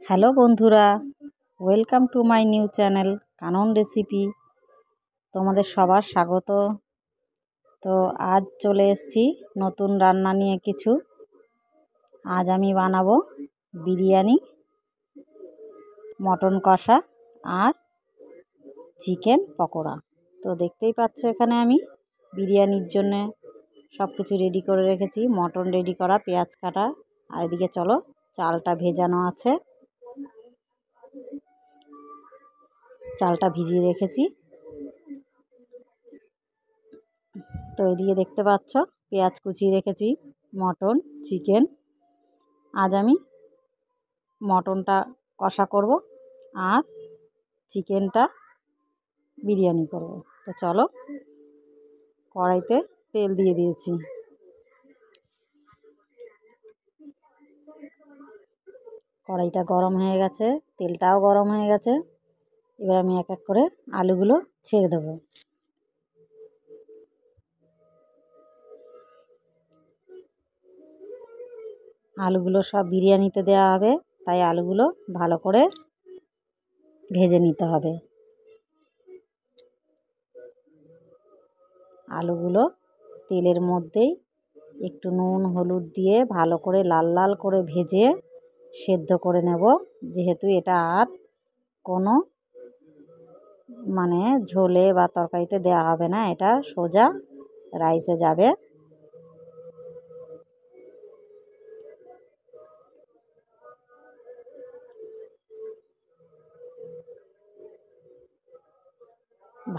Hello বন্ধুরা, welcome to my new channel Kanan recipe. তোমাদের সবার স্বাগত। তো আজ চলে এসেছি নতুন রান্না নিয়ে কিছু। আজ আমি বানাবো বিরিয়ানি, মটন কষা আর চিকেন পকোড়া। তো দেখতেই পাচ্ছ এখানে আমি বিরিয়ানির জন্যে সব কিছু রেডি করে রেখেছি। মটন রেডি করা, পেঁয়াজ কাটা, আর এদিকে চলো চালটা ভেজানো আছে, চালটা ভিজিয়ে রেখেছি। তো এদিকে দেখতে পাচ্ছ পেঁয়াজ কুচিয়ে রেখেছি, মটন, চিকেন। আজ আমি মটনটা কষা করব আর চিকেনটা বিরিয়ানি করব। তো চলো, কড়াইতে তেল দিয়ে দিয়েছি। কড়াইটা গরম হয়ে গেছে, তেলটাও গরম হয়ে গেছে। এবার আমি এক এক করে আলুগুলো ছেড়ে দেবো। আলুগুলো সব বিরিয়ানিতে দেওয়া হবে, তাই আলুগুলো ভালো করে ভেজে নিতে হবে। আলুগুলো তেলের মধ্যেই একটু নুন হলুদ দিয়ে ভালো করে লাল লাল করে ভেজে সেদ্ধ করে নেব। যেহেতু এটা আর কোনো ঝোলে বা তরকারিতে দেওয়া হবে না, এটা সোজা রাইসে যাবে।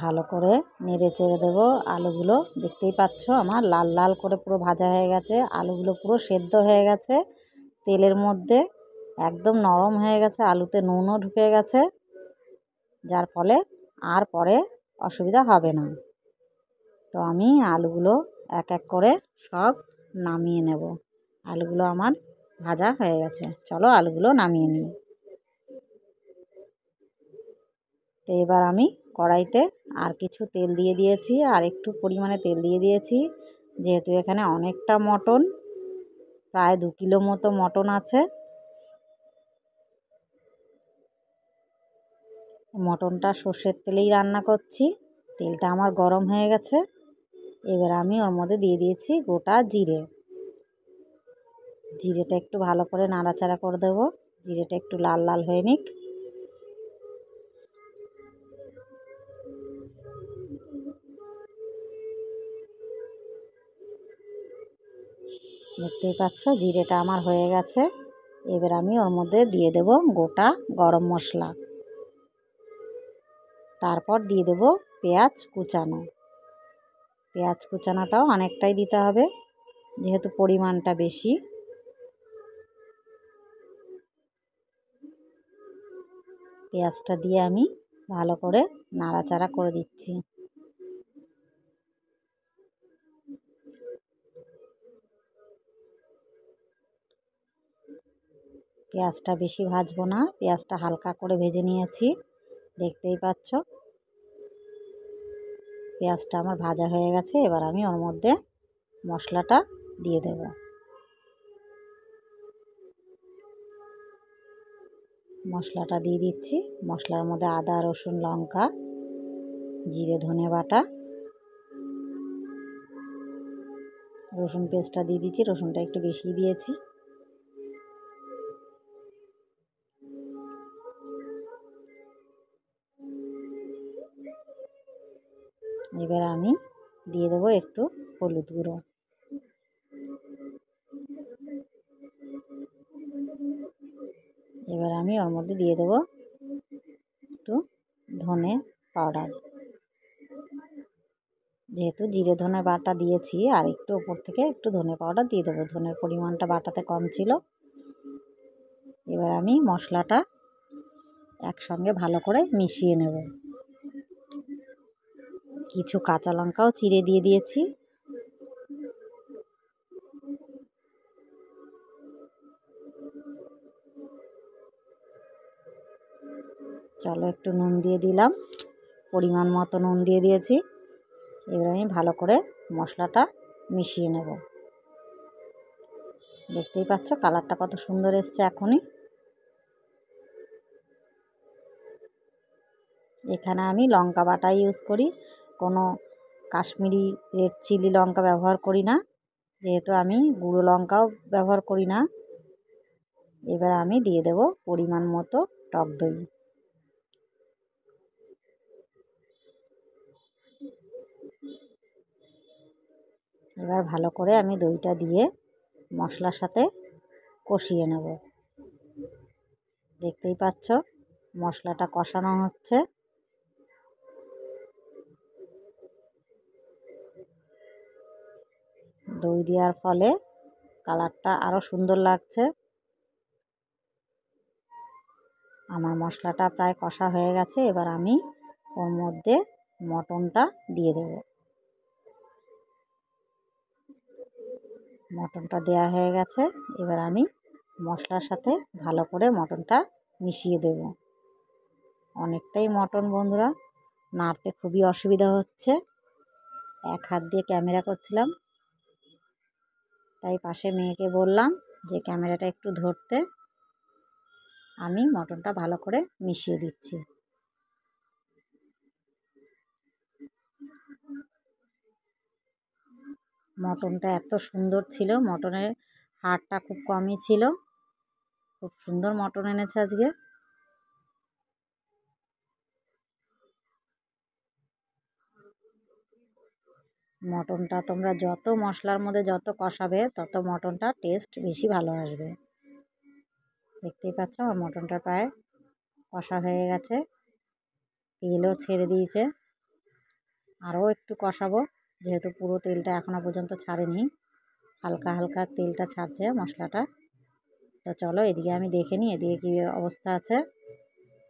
ভালো করে নেড়ে চেড়ে দেবো। আলুগুলো দেখতেই পাচ্ছ আমার লাল লাল করে পুরো ভাজা হয়ে গেছে, আলুগুলো পুরো সেদ্ধ হয়ে গেছে তেলের মধ্যে, একদম নরম হয়ে গেছে, আলুতে নুনও ঢুকে গেছে, যার ফলে আর পরে অসুবিধা হবে না। তো আমি আলুগুলো এক এক করে সব নামিয়ে নেব। আলুগুলো আমার ভাজা হয়ে গেছে, চলো আলুগুলো নামিয়ে নিই। তো এবার আমি কড়াইতে আর কিছু তেল দিয়ে দিয়েছি, আর একটু পরিমাণে তেল দিয়ে দিয়েছি। যেহেতু এখানে অনেকটা মটন, প্রায় 2 কিলো মতো মটন আছে, মটনটা সর্ষের তেলেই রান্না করছি। তেলটা আমার গরম হয়ে গেছে। এবার আমি ওর মধ্যে দিয়ে দিয়েছি গোটা জিরে। জিরেটা একটু ভালো করে নাড়াচাড়া করে দেবো, জিরেটা একটু লাল লাল হয়ে নিক। দেখতেই পাচ্ছ জিরেটা আমার হয়ে গেছে। এবার আমি ওর মধ্যে দিয়ে দেব গোটা গরম মশলা, তারপর দিয়ে দেব পেঁয়াজ কুচানো। পেঁয়াজ কুচানোটাও অনেকটাই দিতে হবে, যেহেতু পরিমাণটা বেশি। পেঁয়াজটা দিয়ে আমি ভালো করে নাড়াচাড়া করে দিচ্ছি। পেঁয়াজটা বেশি ভাজবো না, পেঁয়াজটা হালকা করে ভেজে নিয়েছি। দেখতেই পাচ্ছ পেঁয়াজটা আমার ভাজা হয়ে গেছে। এবার আমি ওর মধ্যে মশলাটা দিয়ে দেব। মশলাটা দিয়ে দিচ্ছি। মশলার মধ্যে আদা রসুন লঙ্কা জিরে ধনে বাটা, রসুন পেস্টটা দিয়ে দিচ্ছি, রসুনটা একটু বেশি দিয়েছি। এবার আমি দিয়ে দেবো একটু হলুদ গুঁড়ো। এবার আমি ওর মধ্যে দিয়ে দেবো একটু ধনে পাউডার। যেহেতু জিরে ধনে বাটা দিয়েছি, আর একটু ওপর থেকে একটু ধনে পাউডার দিয়ে দেবো, ধনের পরিমাণটা বাটাতে কম ছিল। এবার আমি মশলাটা একসঙ্গে ভালো করে মিশিয়ে নেব। কিছু কাঁচা লঙ্কাও চিড়ে দিয়ে দিয়েছি। চলো একটু নুন দিয়ে দিলাম, পরিমাণ মতো নুন দিয়ে দিয়েছি। এবার আমি ভালো করে মশলাটা মিশিয়ে নেব। দেখতেই পাচ্ছ কালারটা কত সুন্দর এসছে এখনই। এখানে আমি লঙ্কা বাটা ইউজ করি, কোনো কাশ্মীরি রেড চিলি লঙ্কা ব্যবহার করি না, যেহেতু আমি গুঁড়ো লঙ্কাও ব্যবহার করি না। এবার আমি দিয়ে দেব পরিমাণ মতো টক দই। এবার ভালো করে আমি দইটা দিয়ে মশলার সাথে কষিয়ে নেব। দেখতেই পাচ্ছ মশলাটা কষানো হচ্ছে। দই দেওয়ার ফলে কালারটা আরও সুন্দর লাগছে। আমার মশলাটা প্রায় কষা হয়ে গেছে। এবার আমি ওর মধ্যে মটনটা দিয়ে দেব। মটনটা দেওয়া হয়ে গেছে। এবার আমি মশলার সাথে ভালো করে মটনটা মিশিয়ে দেব। অনেকটাই মটন বন্ধুরা, নাড়তে খুবই অসুবিধা হচ্ছে। এক হাত দিয়ে ক্যামেরা করছিলাম, তাই পাশে মেয়েকে বললাম যে ক্যামেরাটা একটু ধরতে। আমি মটনটা ভালো করে মিশিয়ে দিচ্ছি। মটনটা এত সুন্দর ছিল, মটনের হাড়টা খুব কমই ছিল। খুব সুন্দর মটন এনেছে আজকে। মটনটা তোমরা যত মশলার মধ্যে যত কষাবে তত মটনটা টেস্ট বেশি ভালো আসবে। দেখতেই পাচ্ছ আমার মটনটা প্রায় কষা হয়ে গেছে, তেলও ছেড়ে দিয়েছে। আরও একটু কষাবো, যেহেতু পুরো তেলটা এখনও পর্যন্ত ছাড়েনি, হালকা হালকা তেলটা ছাড়ছে মশলাটা। তো চলো এদিকে আমি দেখে নিই এদিকে কী অবস্থা আছে।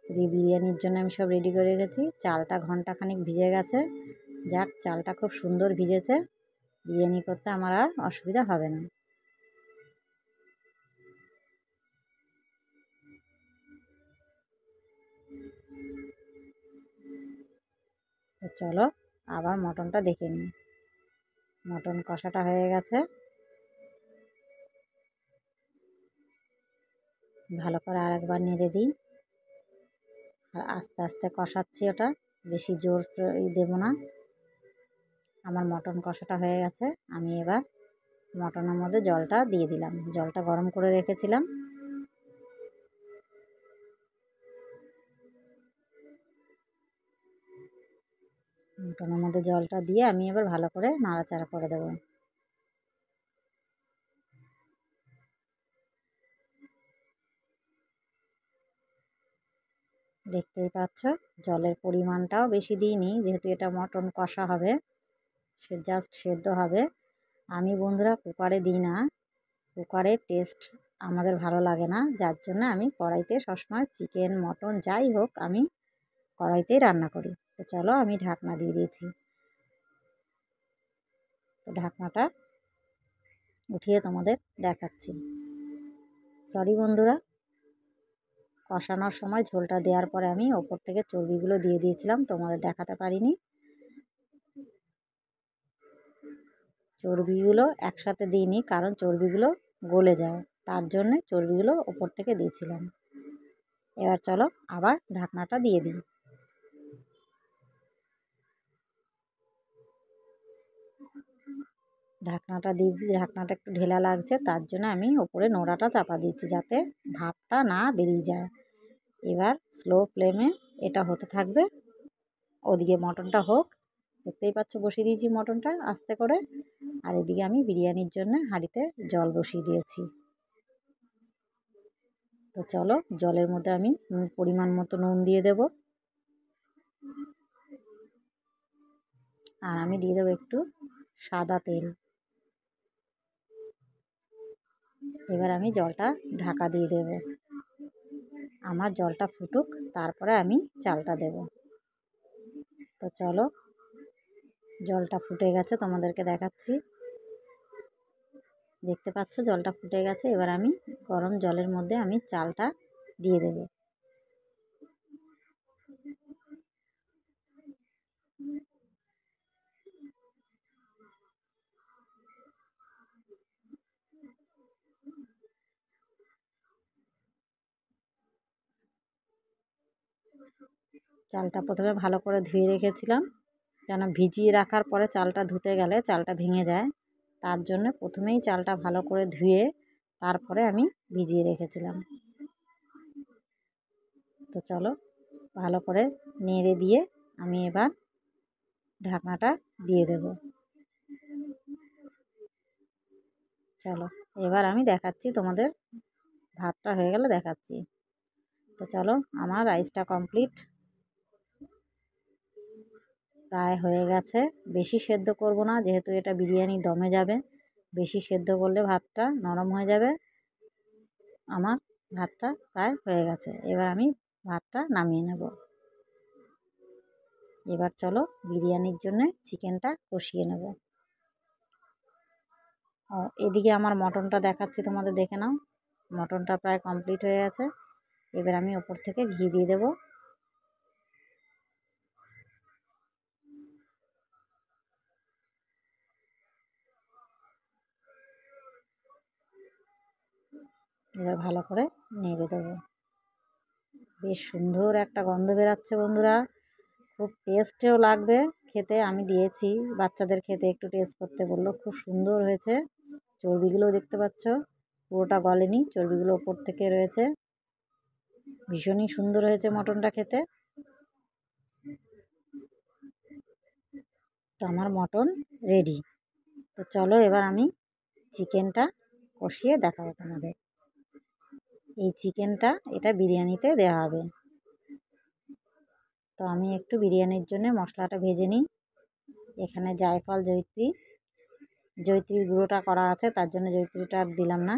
এদিকে বিরিয়ানির জন্য আমি সব রেডি করে রেখেছি। চালটা ঘন্টাখানিক ভিজে গেছে। যাক, চালটা খুব সুন্দর ভিজেছে, বিরিয়ানি করতে আমার আর অসুবিধা হবে না। তো চলো আবার মটনটা দেখে নিই। মটন কষাটা হয়ে গেছে। ভালো করে আরেকবার নেড়ে দিই। আর আস্তে আস্তে কষাচ্ছি, ওটা বেশি জোর দেব না। আমার মটন কষাটা হয়ে গেছে। আমি এবার মটনের মধ্যে জলটা দিয়ে দিলাম। জলটা গরম করে রেখেছিলাম। মটনের মধ্যে জলটা দিয়ে আমি এবার ভালো করে নাড়াচাড়া করে দেবো। দেখতেই পাচ্ছ জলের পরিমাণটাও বেশি দিইনি, যেহেতু এটা মটন কষা হবে, সে জাস্ট সেদ্ধ হবে। আমি বন্ধুরা কুকারে দিই না, কুকারের টেস্ট আমাদের ভালো লাগে না, যার জন্য আমি কড়াইতে সবসময় চিকেন মটন যাই হোক আমি কড়াইতেই রান্না করি। তো চলো আমি ঢাকনা দিয়ে দিয়েছি। তো ঢাকনাটা উঠিয়ে তোমাদের দেখাচ্ছি। সরি বন্ধুরা, কষানোর সময় ঝোলটা দেওয়ার পরে আমি ওপর থেকে চর্বিগুলো দিয়ে দিয়েছিলাম, তোমাদের দেখাতে পারিনি। চর্বিগুলো একসাথে দিইনি, কারণ চর্বিগুলো গলে যায়, তার জন্যে চর্বিগুলো ওপর থেকে দিয়েছিলাম। এবার চলো আবার ঢাকনাটা দিয়ে দিই। ঢাকনাটা দিয়েছি, ঢাকনাটা একটু ঢেলা লাগছে, তার জন্য আমি ওপরে নোড়াটা চাপা দিচ্ছি যাতে ভাপটা না বেরিয়ে যায়। এবার স্লো ফ্লেমে এটা হতে থাকবে। ওদিকে মটনটা হোক। দেখতেই পাচ্ছ বসিয়ে দিয়েছি মটনটা আস্তে করে। আর এদিকে আমি বিরিয়ানির জন্য হাঁড়িতে জল বসিয়ে দিয়েছি। তো চলো জলের মধ্যে আমি পরিমাণ মতো নুন দিয়ে দেব। আর আমি দিয়ে দেবো একটু সাদা তেল। এবার আমি জলটা ঢাকা দিয়ে দেব। আমার জলটা ফুটুক, তারপরে আমি চালটা দেব। তো চলো জলটা ফুটে গেছে, তোমাদেরকে দেখাচ্ছি। দেখতে পাচ্ছ জলটা ফুটে গেছে। এবার আমি গরম জলের মধ্যে আমি চালটা দিয়ে দেব। চালটা প্রথমে ভালো করে ধুয়ে রেখেছিলাম, কেন ভিজিয়ে রাখার পরে চালটা ধুতে গেলে চালটা ভেঙে যায়, তার জন্য প্রথমেই চালটা ভালো করে ধুয়ে তারপরে আমি ভিজিয়ে রেখেছিলাম। তো চলো ভালো করে নেড়ে দিয়ে আমি এবার ঢাকনাটা দিয়ে দেব। চলো এবার আমি দেখাচ্ছি তোমাদের, ভাতটা হয়ে গেলে দেখাচ্ছি। তো চলো আমার রাইসটা কমপ্লিট, প্রায় হয়ে গেছে। বেশি সেদ্ধ করব না, যেহেতু এটা বিরিয়ানি দমে যাবে, বেশি সেদ্ধ করলে ভাতটা নরম হয়ে যাবে। আমার ভাতটা প্রায় হয়ে গেছে, এবার আমি ভাতটা নামিয়ে নেব। এবার চলো বিরিয়ানির জন্য চিকেনটা কষিয়ে নেব। এদিকে আমার মটনটা দেখাচ্ছি তোমাদের, দেখে নাও। মটনটা প্রায় কমপ্লিট হয়ে গেছে, এবার আমি ওপর থেকে ঘি দিয়ে দেব। এবার ভালো করে নেড়ে দেবো। বেশ সুন্দর একটা গন্ধ বেরাচ্ছে বন্ধুরা, খুব টেস্টেও লাগবে খেতে। আমি দিয়েছি বাচ্চাদের খেতে, একটু টেস্ট করতে বললো, খুব সুন্দর হয়েছে। চর্বিগুলোও দেখতে পাচ্ছ, পুরোটা গলেনি, চর্বিগুলো ওপর থেকে রয়েছে। ভীষণই সুন্দর হয়েছে মটনটা খেতে। তো আমার মটন রেডি। তো চলো এবার আমি চিকেনটা কষিয়ে দেখাবো তোমাদের। এই চিকেনটা এটা বিরিয়ানিতে দেওয়া হবে। তো আমি একটু বিরিয়ানির জন্য মশলাটা ভেজে নিই। এখানে জায়ফল, জয়িত্রীর গুঁড়োটা করা আছে, তার জন্য জয়িত্রীটা আর দিলাম না।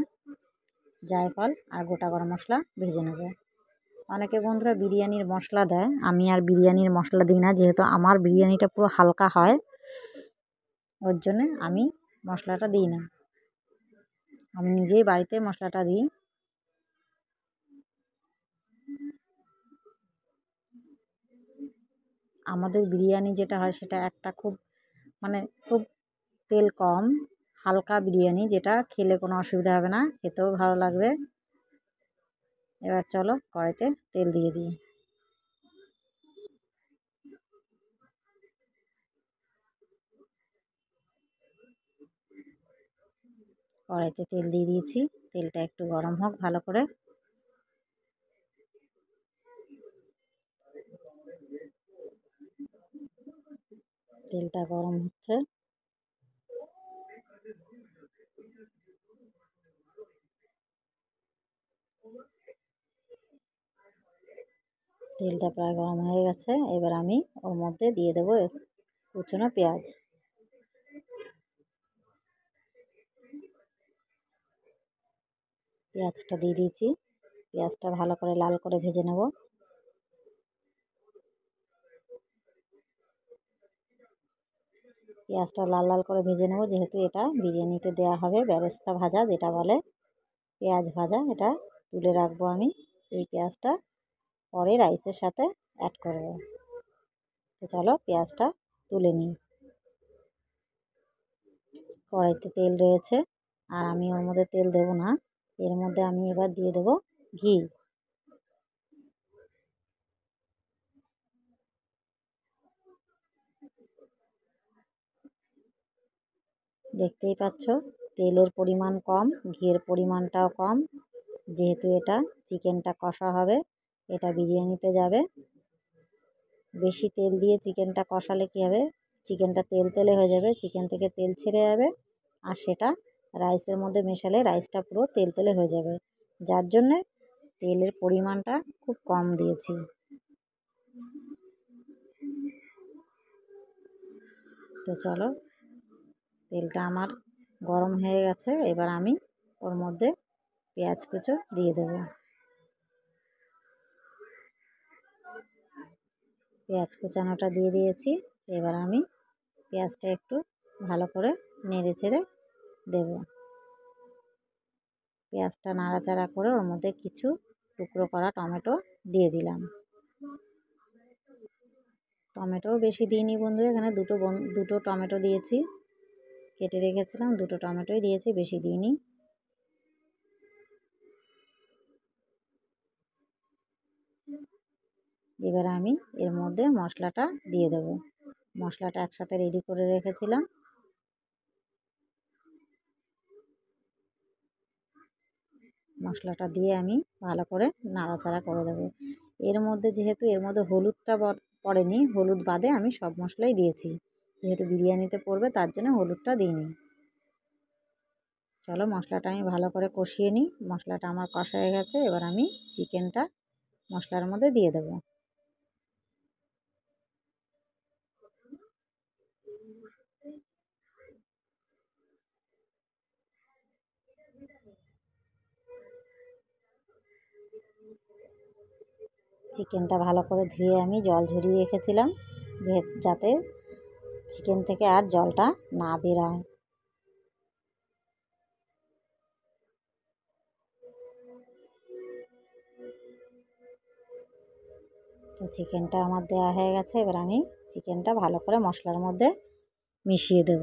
জায়ফল আর গোটা গরম মশলা ভেজে নেব। অনেকে বন্ধুরা বিরিয়ানির মশলা দেয়, আমি আর বিরিয়ানির মশলা দিই না, যেহেতু আমার বিরিয়ানিটা পুরো হালকা হয়, ওর জন্যে আমি মশলাটা দিই না। আমি নিজেই বাড়িতে মশলাটা দিই। আমাদের বিরিয়ানি যেটা হয় সেটা একটা খুব খুব তেল কম, হালকা বিরিয়ানি, যেটা খেলে কোনো অসুবিধা হবে না, খেতেও ভালো লাগবে। এবার চলো কড়াইতে তেল দিয়ে দিই। কড়াইতে তেল দিয়ে দিয়েছি, তেলটা একটু গরম হোক ভালো করে। তেলটা গরম হচ্ছে, তেলটা প্রায় গরম হয়ে গেছে। এবার আমি ওর মধ্যে দিয়ে দেবো কুচনো পেঁয়াজ। পেঁয়াজটা দিয়ে দিয়েছি, পেঁয়াজটা ভালো করে লাল করে ভেজে নেব। পেঁয়াজটা লাল লাল করে ভেজে নেব, যেহেতু এটা বিরিয়ানিতে দেওয়া হবে। বেরেস্তা ভাজা যেটা বলে, পেঁয়াজ ভাজা, এটা তুলে রাখবো আমি। এই পেঁয়াজটা পরে রাইসের সাথে অ্যাড করব। তো চলো পেঁয়াজটা তুলে নিই। কড়াইতে তেল রয়েছে, আর আমি ওর মধ্যে তেল দেবো না, এর মধ্যে আমি এবার দিয়ে দেবো ঘি। দেখতেই পাচ্ছ তেলের পরিমাণ কম, ঘিয়ের পরিমাণটাও কম, যেহেতু এটা চিকেনটা কষা হবে, এটা বিরিয়ানিতে যাবে। বেশি তেল দিয়ে চিকেনটা কষালে কী হবে, চিকেনটা তেল তেলে হয়ে যাবে, চিকেন থেকে তেল ছেড়ে যাবে, আর সেটা রাইসের মধ্যে মেশালে রাইসটা পুরো তেল তেলে হয়ে যাবে। যার জন্যে তেলের পরিমাণটা খুব কম দিয়েছি। তো চলো তেলটা আমার গরম হয়ে গেছে, এবার আমি ওর মধ্যে পেঁয়াজ কুচো দিয়ে দেব। পেঁয়াজ কুচানোটা দিয়ে দিয়েছি, এবার আমি পেঁয়াজটা একটু ভালো করে নেড়ে চেড়ে দেব। পেঁয়াজটা নাড়াচাড়া করে ওর মধ্যে কিছু টুকরো করা টমেটো দিয়ে দিলাম। টমেটোও বেশি দিইনি বন্ধুরা, এখানে দুটো টমেটো দিয়েছি, কেটে রেখেছিলাম, দুটো টমেটোই দিয়েছি, বেশি দিইনি। এবার আমি এর মধ্যে মশলাটা দিয়ে দেব। মশলাটা একসাথে রেডি করে রেখেছিলাম। মশলাটা দিয়ে আমি ভালো করে নাড়াচাড়া করে দেবো। এর মধ্যে যেহেতু এর মধ্যে হলুদটা পড়েনি, হলুদ বাদে আমি সব মশলাই দিয়েছি। যেহেতু বিরিয়ানিতে পড়বে তার জন্য হলুদটা দিইনি। চলো মশলাটা আমি ভালো করে কষিয়ে নিই। মশলাটা আমার কষা হয়ে গেছে, এবার আমি চিকেনটা মশলার মধ্যে দিয়ে দেবো। চিকেনটা ভালো করে ধুয়ে আমি জল ঝরিয়ে রেখেছিলাম, যাতে চিকেন থেকে আর জলটা না বেরায়। তো চিকেনটা আমার দেওয়া হয়ে গেছে, এবার আমি চিকেনটা ভালো করে মশলার মধ্যে মিশিয়ে দেব।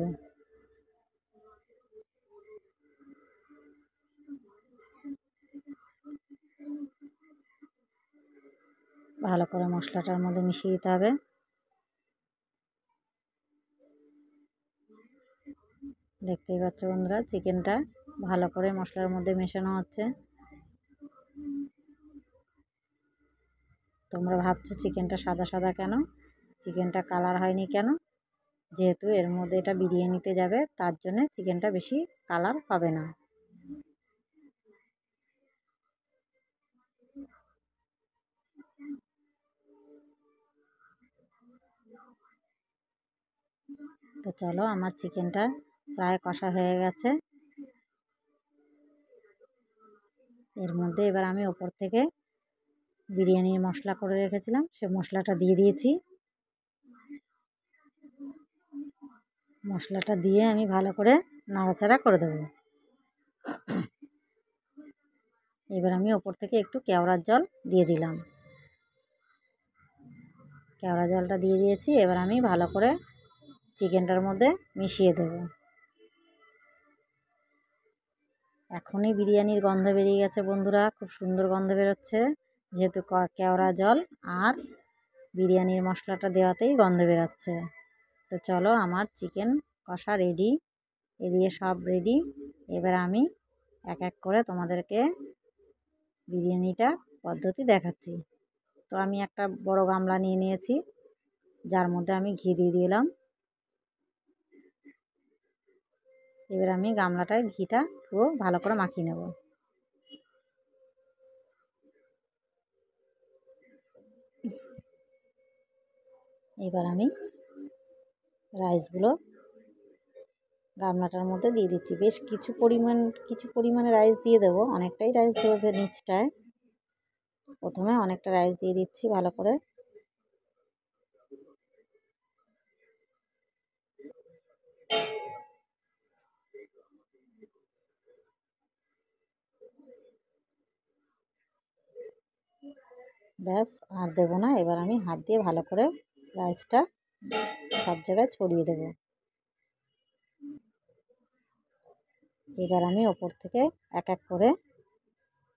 ভালো করে মশলাটার মধ্যে মিশিয়ে দিতে হবে। দেখতেই পাচ্ছ বন্ধুরা, চিকেনটা ভালো করে মশলার মধ্যে মেশানো হচ্ছে। তোমরা ভাবছো চিকেনটা সাদা সাদা কেন, চিকেনটা কালার হয়নি কেন? যেহেতু এর মধ্যে এটা বিরিয়ানিতে যাবে, তার জন্য চিকেনটা বেশি কালার হবে না। তো চলো, আমার চিকেনটা প্রায় কষা হয়ে গেছে। এর মধ্যে এবার আমি ওপর থেকে বিরিয়ানির মশলা করে রেখেছিলাম, সে মশলাটা দিয়ে দিয়েছি। মশলাটা দিয়ে আমি ভালো করে নাড়াচাড়া করে দেবো। এবার আমি ওপর থেকে একটু কেওড়ার জল দিয়ে দিলাম। কেওড়া জলটা দিয়ে দিয়েছি, এবার আমি ভালো করে চিকেনটার মধ্যে মিশিয়ে দেব। এখনই বিরিয়ানির গন্ধ বেরিয়ে গেছে বন্ধুরা, খুব সুন্দর গন্ধ বেরোচ্ছে। যেহেতু কেওড়া জল আর বিরিয়ানির মশলাটা দেওয়াতেই গন্ধ বেরোচ্ছে। তো চলো, আমার চিকেন কষা রেডি, এদিকে সব রেডি। এবার আমি এক এক করে তোমাদেরকে বিরিয়ানিটা পদ্ধতি দেখাচ্ছি। তো আমি একটা বড় গামলা নিয়ে নিয়েছি, যার মধ্যে আমি ঘি দিয়ে দিলাম। এবার আমি গামলাটায় ঘিটা পুরো ভালো করে মাখিয়ে নেব। এবার আমি রাইসগুলো গামলাটার মধ্যে দিয়ে দিচ্ছি। বেশ কিছু পরিমাণে রাইস দিয়ে দেবো, অনেকটাই রাইস দেবো নিচটায়। প্রথমে অনেকটা রাইস দিয়ে দিচ্ছি ভালো করে। ব্যাস, আর দেবো না। এবার আমি হাত দিয়ে ভালো করে রাইসটা সব জায়গায় ছড়িয়ে দেবো। এবার আমি ওপর থেকে এক এক করে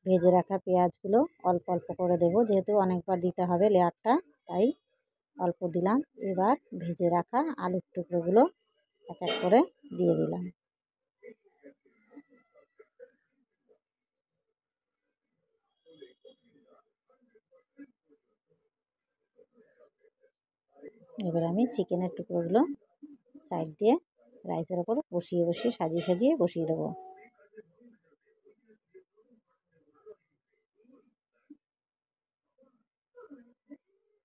ভেজে রাখা পেঁয়াজগুলো অল্প অল্প করে দেবো, যেহেতু অনেকবার দিতে হবে লেয়ারটা, তাই অল্প দিলাম। এবার ভেজে রাখা আলুর টুকরোগুলো এক এক করে দিয়ে দিলাম। এবার আমি চিকেনের টুকরোগুলো সাইড দিয়ে রাইসের ওপর বসিয়ে বসিয়ে সাজিয়ে সাজিয়ে বসিয়ে দেবো।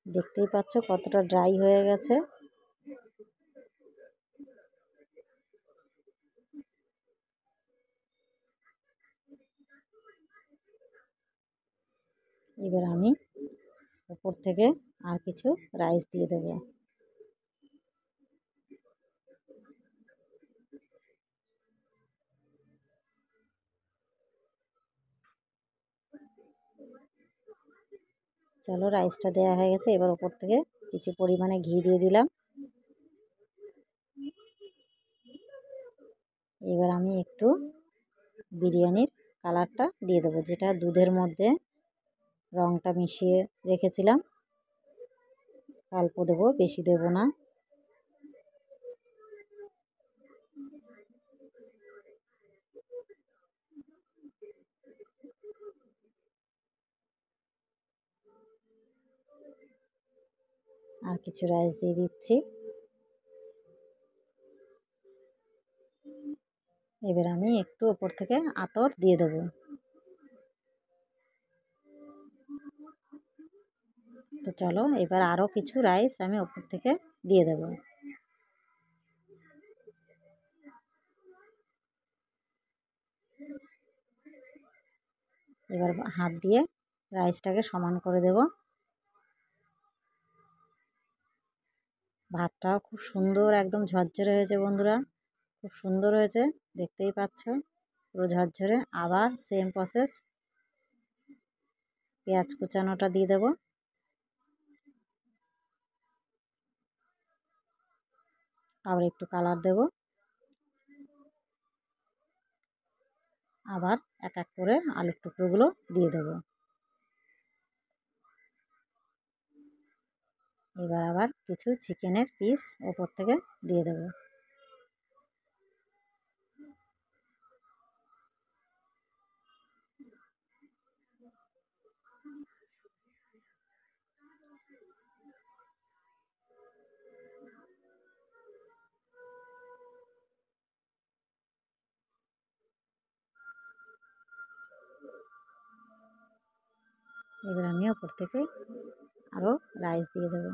দেখতেই পাচ্ছ কতটা ড্রাই হয়ে গেছে। এবার আমি উপর থেকে আর কিছু রাইস দিয়ে দেবো। চলো, রাইসটা দেওয়া হয়ে গেছে, এবার উপর থেকে কিছু পরিমাণে ঘি দিয়ে দিলাম। এবার আমি একটু বিরিয়ানির কালারটা দিয়ে দেবো, যেটা দুধের মধ্যে রঙটা মিশিয়ে রেখেছিলাম অল্প দেবো, বেশি দেবো না। আর কিছু রাইস দিয়ে দিচ্ছি। এবার আমি একটু ওপর থেকে আতর দিয়ে দেবো। তো চলো এবার আরও কিছু রাইস আমি ওপর থেকে দিয়ে দেবো। এবার হাত দিয়ে রাইসটাকে সমান করে দেব। ভাতটাও খুব সুন্দর একদম ঝরঝরে হয়েছে বন্ধুরা, খুব সুন্দর হয়েছে, দেখতেই পাচ্ছ পুরো ঝরঝরে। আবার সেম প্রসেস, পেঁয়াজ কুচানোটা দিয়ে দেব। আবার একটু কালার দেব। আবার এক এক করে আলুর টুকরোগুলো দিয়ে দেব। এবার আবার কিছু চিকেনের পিস ওপর থেকে দিয়ে দেব। এবার আমি ওপর থেকে আরও রাইস দিয়ে দেব।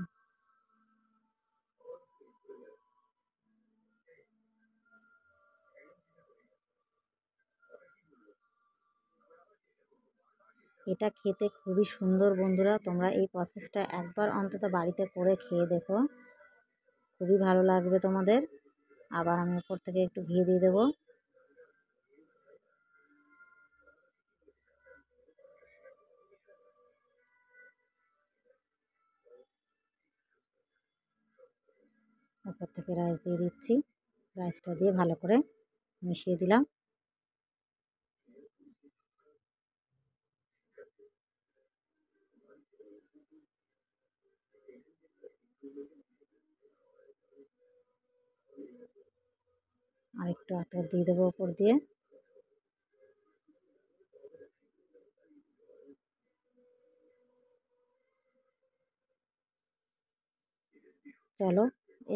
এটা খেতে খুবই সুন্দর বন্ধুরা, তোমরা এই প্রসেসটা একবার অন্তত বাড়িতে করে খেয়ে দেখো, খুবই ভালো লাগবে তোমাদের। আবার আমি ওপর থেকে একটু ঘি দিয়ে দেবো। ওপর থেকে রাইস দিয়ে দিচ্ছি। রাইসটা দিয়ে ভালো করে মিশিয়ে দিলাম। আর একটু আতর দিয়ে দেবো ওপর দিয়ে। চলো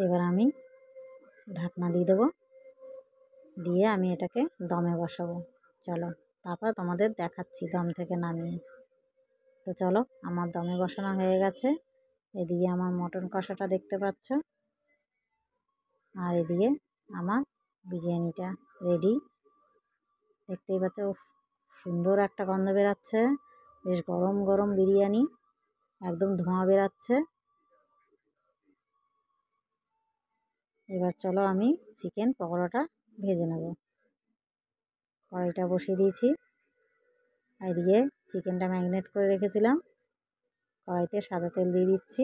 এবার আমি ঢাকনা দিয়ে দেবো, দিয়ে আমি এটাকে দমে বসাবো। চলো তারপর তোমাদের দেখাচ্ছি দম থেকে নামিয়ে। তো চলো আমার দমে বসানো হয়ে গেছে। এদিকে আমার মটন কষাটা দেখতে পাচ্ছ, আর এদিকে আমার বিরিয়ানিটা রেডি, দেখতেই পাচ্ছ। সুন্দর একটা গন্ধ বেরাচ্ছে, বেশ গরম গরম বিরিয়ানি, একদম ধোঁয়া বেরাচ্ছে। এবার চলো আমি চিকেন পকোড়াটা ভেজে নেব। কড়াইটা বসিয়ে দিয়েছি, এদিকে চিকেনটা ম্যারিনেট করে রেখেছিলাম। কড়াইতে সাদা তেল দিয়ে দিচ্ছি।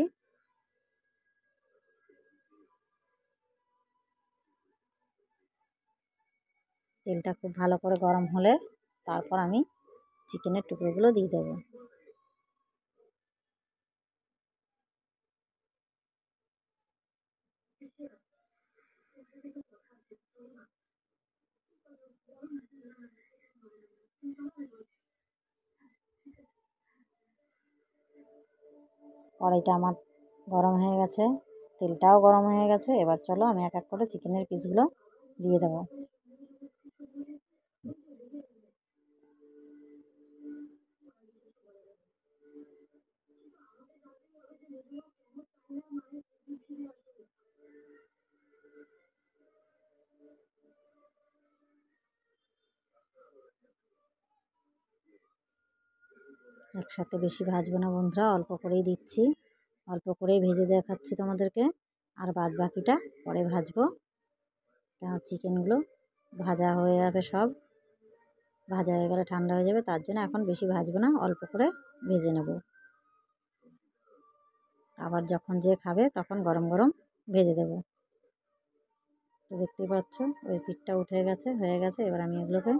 তেলটা খুব ভালো করে গরম হলে তারপর আমি চিকেনের টুকরোগুলো দিয়ে দেবো। কড়াইটা আমার গরম হয়ে গেছে, তেলটাও গরম হয়ে গেছে। এবার চলো আমি এক এক করে চিকেনের পিসগুলো দিয়ে দেবো। একসাথে বেশি ভাজবো না বন্ধুরা, অল্প করেই দিচ্ছি, অল্প করেই ভেজে দেখাচ্ছি তোমাদেরকে। আর বাদ বাকিটা পরে ভাজবো, কেন চিকেনগুলো ভাজা হয়ে যাবে, সব ভাজা হয়ে গেলে ঠান্ডা হয়ে যাবে, তার জন্য এখন বেশি ভাজবো না, অল্প করে ভেজে নেব। আবার যখন যে খাবে তখন গরম গরম ভেজে দেবো। তো দেখতেই পাচ্ছ ওই পিঠটা উঠে গেছে, হয়ে গেছে। এবার আমি এগুলোকে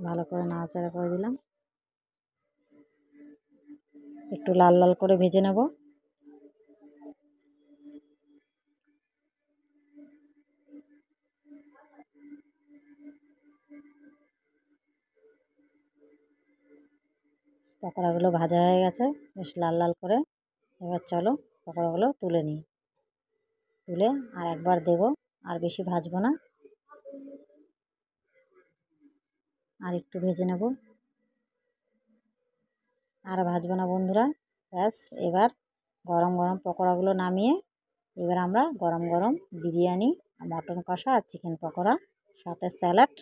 ভালো করে নাড়াচাড়া করে দিলাম। একটু লাল লাল করে ভেজে নেব। পকোড়াগুলো ভাজা হয়ে গেছে বেশ লাল লাল করে। এবার চলো পকোড়াগুলো তুলে নিই। তুলে আর একবার দেব, আর বেশি ভাজবো না, আর একটু ভেজে নেব। আর ভাজবো না বন্ধুরা, ব্যাস। এবার গরম গরম পকোড়াগুলো নামিয়ে এবার আমরা গরম গরম বিরিয়ানি, মটন কষা আর চিকেন পকোড়া সাথে স্যালাড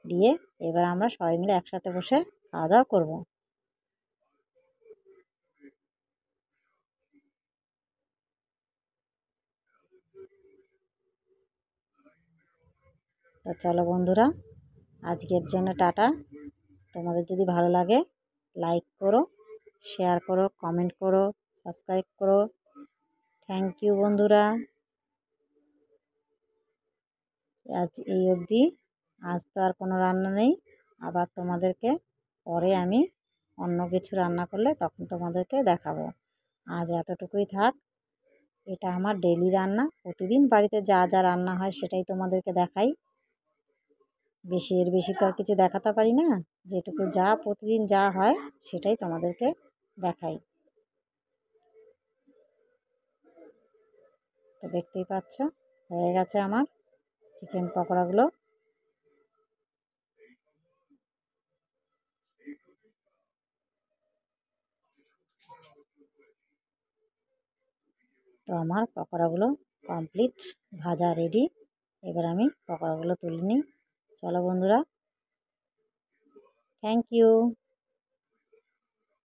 দিয়ে এবার আমরা সবাই মিলে একসাথে বসে খাওয়া দাওয়া করবো। তো চলো বন্ধুরা, আজকের জন্য টাটা। তোমাদের যদি ভালো লাগে লাইক করো, শেয়ার করো, কমেন্ট করো, সাবস্ক্রাইব করো। থ্যাংক ইউ বন্ধুরা। আজ এই অবধি। আজ তো আর কোনো রান্না নেই, আবার তোমাদেরকে পরে আমি অন্য কিছু রান্না করলে তখন তোমাদেরকে দেখাবো। আজ এতটুকুই থাক। এটা আমার ডেলি রান্না, প্রতিদিন বাড়িতে যা যা রান্না হয় সেটাই তোমাদেরকে দেখাই। এর বেশি তো আর কিছু দেখাতে পারি না। যেটুকু যা প্রতিদিন যা হয় সেটাই তোমাদেরকে দেখাই। তো দেখতেই পাচ্ছ হয়ে গেছে আমার চিকেন পকোড়াগুলো। তো আমার পকোড়াগুলো কমপ্লিট, ভাজা রেডি। এবার আমি পকোড়াগুলো তুলে নিই। চলো বন্ধুরা, থ্যাংক ইউ।